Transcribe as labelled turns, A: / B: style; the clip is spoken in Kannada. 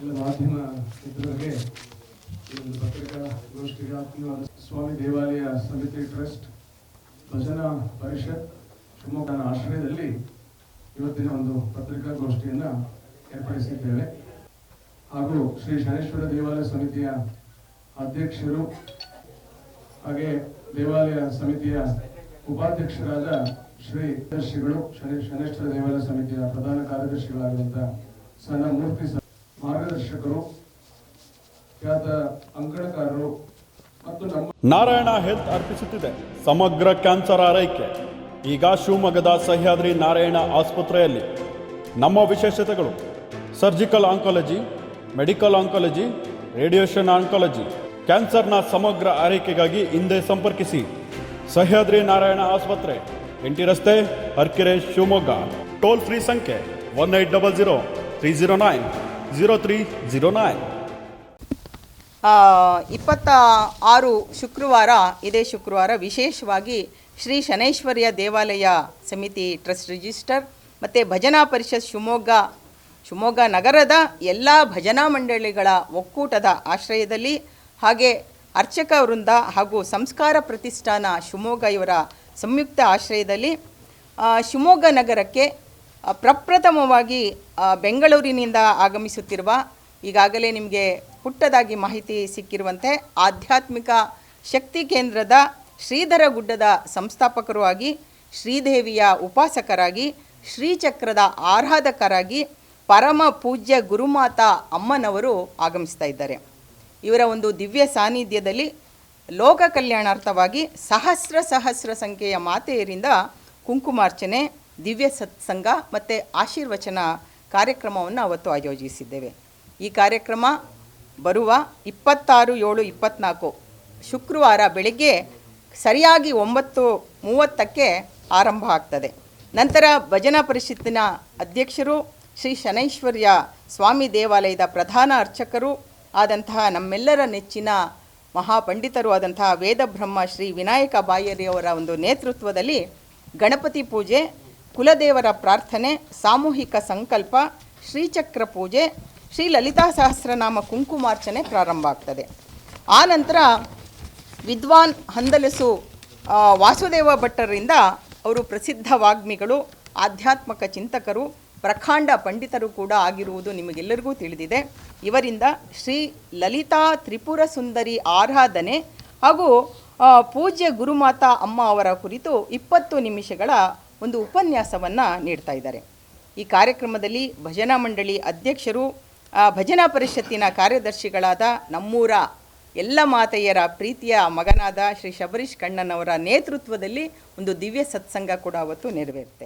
A: ಎಲ್ಲ ಮಾಧ್ಯಮ ಮಿತ್ರರಿಗೆ ಈ ಪತ್ರಿಕಾಗೋಷ್ಠಿಗೆ ಆತ್ಮೀಯವಾದ ಸ್ವಾಮಿ ದೇವಾಲಯ ಸಮಿತಿ ಟ್ರಸ್ಟ್ ಭಜನಾ ಪರಿಷತ್ ಶಿವಮೊಗ್ಗನ ಆಶ್ರಯದಲ್ಲಿ ಇವತ್ತಿನ ಒಂದು ಪತ್ರಿಕಾಗೋಷ್ಠಿಯನ್ನು ಏರ್ಪಡಿಸಿದ್ದೇವೆ. ಹಾಗೂ ಶ್ರೀ ಶನೇಶ್ವರ ದೇವಾಲಯ ಸಮಿತಿಯ ಅಧ್ಯಕ್ಷರು ಹಾಗೆ ದೇವಾಲಯ ಸಮಿತಿಯ ಉಪಾಧ್ಯಕ್ಷರಾದ ಶ್ರೀ ದರ್ಶಿಗಳು ಶನೇಶ್ವರ ದೇವಾಲಯ ಸಮಿತಿಯ ಪ್ರಧಾನ ಕಾರ್ಯದರ್ಶಿಗಳಾಗಿರುವಂತಹ ಸಣ್ಣ ಮೂರ್ತಿ ಮಾರ್ಗದರ್ಶಕರು, ಖ್ಯಾತ ಅಂಕಣಕಾರರು ಮತ್ತು ನಮ್ಮ
B: ನಾರಾಯಣ ಹೆಲ್ತ್ ಅರ್ಪಿಸುತ್ತಿದೆ ಸಮಗ್ರ ಕ್ಯಾನ್ಸರ್ ಆರೈಕೆ. ಈಗ ಶಿವಮೊಗ್ಗದ ಸಹ್ಯಾದ್ರಿ ನಾರಾಯಣ ಆಸ್ಪತ್ರೆಯಲ್ಲಿ ನಮ್ಮ ವಿಶೇಷತೆಗಳು: surgical oncology, medical oncology, radiation oncology. ಕ್ಯಾನ್ಸರ್ನ ಸಮಗ್ರ ಆರೈಕೆಗಾಗಿ ಹಿಂದೆ ಸಂಪರ್ಕಿಸಿ ಸಹ್ಯಾದ್ರಿ ನಾರಾಯಣ ಆಸ್ಪತ್ರೆ, ಎಂಟಿ ರಸ್ತೆ, ಅರ್ಕೆರೆ, ಶಿವಮೊಗ್ಗ. ಟೋಲ್ ಫ್ರೀ ಸಂಖ್ಯೆ 1800-309-0309.
C: 26 ಶುಕ್ರವಾರ, ಇದೇ ಶುಕ್ರವಾರ ವಿಶೇಷವಾಗಿ ಶ್ರೀ ಶನೈಶ್ವರ್ಯ ದೇವಾಲಯ ಸಮಿತಿ ಟ್ರಸ್ಟ್ ರಿಜಿಸ್ಟರ್ ಮತ್ತು ಭಜನಾ ಪರಿಷತ್ ಶಿವಮೊಗ್ಗ ನಗರದ ಎಲ್ಲ ಭಜನಾ ಮಂಡಳಿಗಳ ಒಕ್ಕೂಟದ ಆಶ್ರಯದಲ್ಲಿ, ಹಾಗೆ ಅರ್ಚಕ ವೃಂದ ಹಾಗೂ ಸಂಸ್ಕಾರ ಪ್ರತಿಷ್ಠಾನ ಶಿವಮೊಗ್ಗ ಇವರ ಸಂಯುಕ್ತ ಆಶ್ರಯದಲ್ಲಿ ಶಿವಮೊಗ್ಗ ನಗರಕ್ಕೆ ಪ್ರಪ್ರಥಮವಾಗಿ ಬೆಂಗಳೂರಿನಿಂದ ಆಗಮಿಸುತ್ತಿರುವ, ಈಗಾಗಲೇ ನಿಮಗೆ ಪುಟ್ಟದಾಗಿ ಮಾಹಿತಿ ಸಿಕ್ಕಿರುವಂತೆ, ಆಧ್ಯಾತ್ಮಿಕ ಶಕ್ತಿ ಕೇಂದ್ರದ ಶ್ರೀಧರ ಗುಡ್ಡದ ಸಂಸ್ಥಾಪಕರು ಆಗಿ, ಶ್ರೀದೇವಿಯ ಉಪಾಸಕರಾಗಿ, ಶ್ರೀಚಕ್ರದ ಆರಾಧಕರಾಗಿ ಪರಮ ಪೂಜ್ಯ ಗುರುಮಾತಾ ಅಮ್ಮನವರು ಆಗಮಿಸ್ತಾ ಇದ್ದಾರೆ. ಇವರ ಒಂದು ದಿವ್ಯ ಸಾನ್ನಿಧ್ಯದಲ್ಲಿ ಲೋಕ ಕಲ್ಯಾಣಾರ್ಥವಾಗಿ ಸಹಸ್ರ ಸಂಖ್ಯೆಯ ಮಾತೆಯರಿಂದ ಕುಂಕುಮಾರ್ಚನೆ, ದಿವ್ಯ ಸತ್ಸಂಗ ಮತ್ತು ಆಶೀರ್ವಚನ ಕಾರ್ಯಕ್ರಮವನ್ನು ಅವತ್ತು ಆಯೋಜಿಸಿದ್ದೇವೆ. ಈ ಕಾರ್ಯಕ್ರಮ ಬರುವ 26/7/24 ಶುಕ್ರವಾರ ಬೆಳಗ್ಗೆ ಸರಿಯಾಗಿ 9:30ಕ್ಕೆ ಆರಂಭ ಆಗ್ತದೆ. ನಂತರ ಭಜನಾ ಪರಿಷತ್ತಿನ ಅಧ್ಯಕ್ಷರು, ಶ್ರೀ ಶನೈಶ್ವರ್ಯ ಸ್ವಾಮಿ ದೇವಾಲಯದ ಪ್ರಧಾನ ಅರ್ಚಕರು ಆದಂತಹ ನಮ್ಮೆಲ್ಲರ ನೆಚ್ಚಿನ ಮಹಾಪಂಡಿತರು ಆದಂತಹ ವೇದಬ್ರಹ್ಮ ಶ್ರೀ ವಿನಾಯಕ ಬಾಯರಿಯವರ ಒಂದು ನೇತೃತ್ವದಲ್ಲಿ ಗಣಪತಿ ಪೂಜೆ, ಕುಲದೇವರ ಪ್ರಾರ್ಥನೆ, ಸಾಮೂಹಿಕ ಸಂಕಲ್ಪ, ಶ್ರೀಚಕ್ರ ಪೂಜೆ, ಶ್ರೀ ಲಲಿತಾ ಸಹಸ್ರನಾಮ ಕುಂಕುಮಾರ್ಚನೆ ಪ್ರಾರಂಭ ಆಗ್ತದೆ. ಆ ನಂತರ ವಿದ್ವಾನ್ ಹಂದಲಸು ವಾಸುದೇವ ಭಟ್ಟರಿಂದ, ಅವರು ಪ್ರಸಿದ್ಧ ವಾಗ್ಮಿಗಳು, ಆಧ್ಯಾತ್ಮಿಕ ಚಿಂತಕರು, ಪ್ರಖಂಡ ಪಂಡಿತರು ಕೂಡ ಆಗಿರುವುದು ನಿಮಗೆಲ್ಲರಿಗೂ ತಿಳಿದಿದೆ. ಇವರಿಂದ ಶ್ರೀ ಲಲಿತಾ ತ್ರಿಪುರ ಸುಂದರಿ ಆರಾಧನೆ ಹಾಗೂ ಪೂಜ್ಯ ಗುರುಮಾತಾ ಅಮ್ಮ ಅವರ ಕುರಿತು 20 ನಿಮಿಷಗಳ ಒಂದು ಉಪನ್ಯಾಸವನ್ನು ನೀಡ್ತಾ ಇದ್ದಾರೆ. ಈ ಕಾರ್ಯಕ್ರಮದಲ್ಲಿ ಭಜನಾ ಮಂಡಳಿ ಅಧ್ಯಕ್ಷರು, ಭಜನಾ ಪರಿಷತ್ತಿನ ಕಾರ್ಯದರ್ಶಿಗಳಾದ ನಮ್ಮೂರ ಎಲ್ಲ ಮಾತೆಯರ ಪ್ರೀತಿಯ ಮಗನಾದ ಶ್ರೀ ಶಬರೀಶ್ ಕಣ್ಣನವರ ನೇತೃತ್ವದಲ್ಲಿ ಒಂದು ದಿವ್ಯ ಸತ್ಸಂಗ ಕೂಡ ಅವತ್ತು ನೆರವೇರುತ್ತೆ.